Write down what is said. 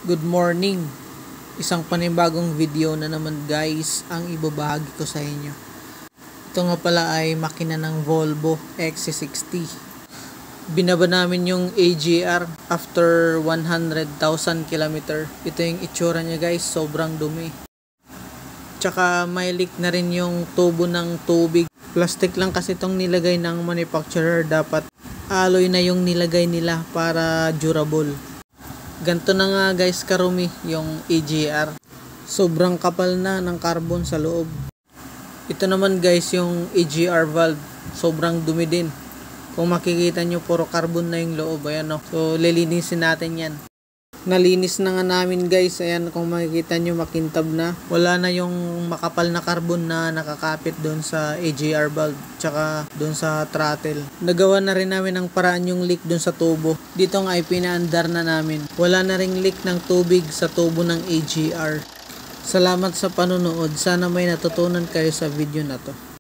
Good morning! Isang panibagong video na naman guys ang ibabahagi ko sa inyo. Ito nga pala ay makina ng Volvo XC60. Binaba namin yung AGR after 100,000 km. Ito yung itsura niya guys, sobrang dumi. Tsaka may leak na rin yung tubo ng tubig. Plastic lang kasi itong nilagay ng manufacturer, dapat alloy na yung nilagay nila para durable. Ganto na nga guys karumi yung AGR. Sobrang kapal na ng carbon sa loob. Ito naman guys yung AGR valve. Sobrang dumi din. Kung makikita nyo puro carbon na yung loob. Ayan o. So lilinisin natin yan. Nalinis na nga namin guys. Ayan, kung makikita nyo makintab na. Wala na yung makapal na carbon na nakakapit doon sa AGR valve. Tsaka doon sa throttle. Nagawa na rin namin ang paraan yung leak doon sa tubo. Dito nga ay pinaandar na namin. Wala na ring leak ng tubig sa tubo ng AGR. Salamat sa panonood. Sana may natutunan kayo sa video na to.